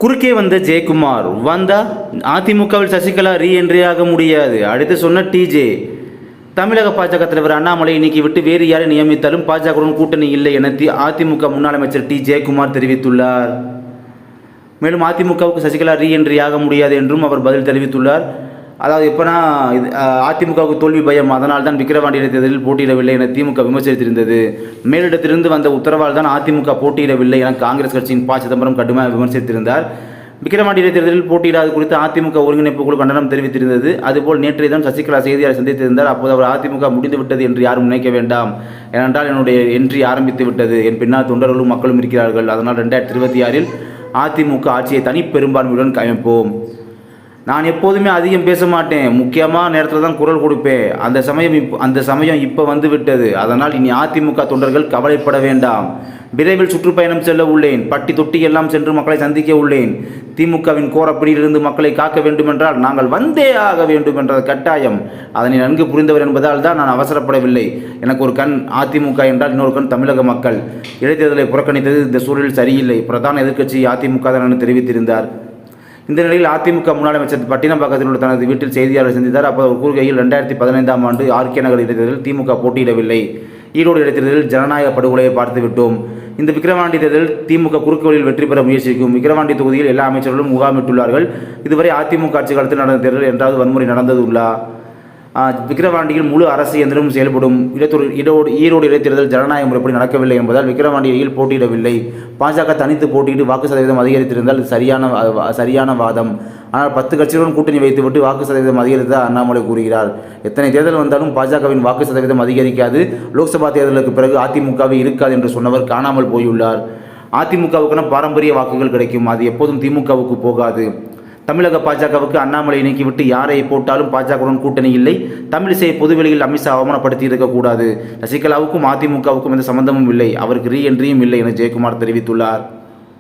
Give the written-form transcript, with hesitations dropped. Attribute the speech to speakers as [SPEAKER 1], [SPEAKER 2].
[SPEAKER 1] குறுக்கே வந்த ஜெயக்குமார் வந்தா அதிமுகவில் சசிகலா ரீஎன்ட்ரியாக முடியாது. அடுத்து சொன்ன டிஜே. தமிழக பாஜக தலைவர் அண்ணாமலையை நீக்கி விட்டு வேறு யாரை நியமித்தாலும் பாஜகவுடன் கூட்டணி இல்லை என அதிமுக முன்னாள் அமைச்சர் டி ஜெயக்குமார் தெரிவித்துள்ளார். மேலும் அதிமுகவுக்கு சசிகலா ரீஎன்ட்ரியாக முடியாது என்றும் அவர் பதில் தெரிவித்துள்ளார். அதாவது எப்போனா அதிமுகவுக்கு தோல்வி பயம், அதனால் தான் விக்கிரவாண்டி இடைத்தேர்தலில் போட்டியிடவில்லை என திமுக விமர்சித்திருந்தது. மேலிடத்திலிருந்து வந்த உத்தரவால் தான் அதிமுக போட்டியிடவில்லை என காங்கிரஸ் கட்சியின் ப. சிதம்பரம் கடுமையாக விமர்சித்திருந்தார். விக்கிரவாண்டி இடைத்தேர்தலில் போட்டியிடாது குறித்து அதிமுக ஒருங்கிணைப்பு குழு கண்டனம் தெரிவித்திருந்தது. அதுபோல் நேற்றைய தான் சசிகலா செய்தியாளர் சந்தித்திருந்தார். அப்போது அவர் அதிமுக முடிந்துவிட்டது என்று யாரும் நினைக்க வேண்டாம், ஏனென்றால் என்னுடைய என்ட்ரி ஆரம்பித்து விட்டது, என் பின்னால் தொண்டர்களும் மக்களும் இருக்கிறார்கள், அதனால் 2026இல் அதிமுக ஆட்சியை தனிப்பெரும்பான்மையுடன் அமைப்போம். நான் எப்போதுமே அதிகம் பேச மாட்டேன், முக்கியமான நேரத்தில் தான் குரல் கொடுப்பேன். அந்த சமயம் இப்போ வந்து விட்டது. அதனால் இனி அதிமுக தொண்டர்கள் கவலைப்பட வேண்டாம். விரைவில் சுற்றுப்பயணம் செல்ல உள்ளேன். பட்டி தொட்டி எல்லாம் சென்று மக்களை சந்திக்க உள்ளேன். திமுகவின் கோரப்பிடியிலிருந்து மக்களை காக்க வேண்டுமென்றால் நாங்கள் வந்தே ஆக வேண்டும் என்ற கட்டாயம். அதனை நன்கு புரிந்தவர் என்பதால் தான் நான் அவசரப்படவில்லை. எனக்கு ஒரு கண் அதிமுக என்றால் இன்னொரு கண் தமிழக மக்கள். இடைத்தேர்தலை புறக்கணித்தது இந்த சூழலில் சரியில்லை. பிரதான எதிர்க்கட்சி அதிமுக தான் என தெரிவித்திருந்தார். இந்த நிலையில் அதிமுக முன்னாள் அமைச்சர் பட்டினப்பாக்கத்தில் உள்ள தனது வீட்டில் செய்தியாளர் சந்தித்தார். அப்போது அவர் கூறுகையில் 2015ஆம் ஆண்டு ஆர்கே நகர் இடைத்தேர்தலில் திமுக போட்டியிடவில்லை. ஈரோடு இடைத்தேர்தலில் ஜனநாயக படுகொலையை பார்த்துவிட்டோம். இந்த விக்கிரவாண்டி தேர்தலில் திமுக குறுக்கு வழியில் வெற்றி பெற முயற்சிக்கும். விக்கிரவாண்டி தொகுதியில் எல்லா அமைச்சர்களும் முகாமிட்டுள்ளார்கள். இதுவரை அதிமுக ஆட்சி காலத்தில் நடந்த தேர்தல் என்றாவது வன்முறை நடந்ததுள்ளா? விக்கிரவாண்டியில் முழு அரசு இயந்திரம் செயல்படும். ஈரோடு இடைத்தேர்தல் ஜனநாயக முறைப்படி நடக்கவில்லை என்பதால் விக்கிரவாண்டியில் போட்டியிடவில்லை. பாஜக தனித்து போட்டியிட்டு வாக்கு சதவீதம் அதிகரித்திருந்தால் சரியான வாதம். ஆனால் 10 கட்சிகளுடன் கூட்டணி வைத்துவிட்டு வாக்கு சதவீதம் அதிகரித்ததாக அண்ணாமலை கூறுகிறார். எத்தனை தேர்தல் வந்தாலும் பாஜகவின் வாக்கு சதவீதம் அதிகரிக்காது. லோக்சபா தேர்தலுக்கு பிறகு அதிமுகவே இருக்காது என்று சொன்னவர் காணாமல் போயுள்ளார். அதிமுகவுக்கான பாரம்பரிய வாக்குகள் கிடைக்கும், அது எப்போதும் திமுகவுக்கு போகாது. தமிழக பாஜகவுக்கு அண்ணாமலை நீக்கிவிட்டு யாரை போட்டாலும் பாஜகவுடன் கூட்டணி இல்லை. தமிழிசை பொதுவெளியில் அமித்ஷா அவமானப்படுத்தி இருக்கக்கூடாது. சசிகலாவுக்கும் அதிமுகவுக்கும் எந்த சம்பந்தமும் இல்லை, அவருக்கு ரீஎன்ட்ரியும் இல்லை என ஜெயக்குமார் தெரிவித்துள்ளார்.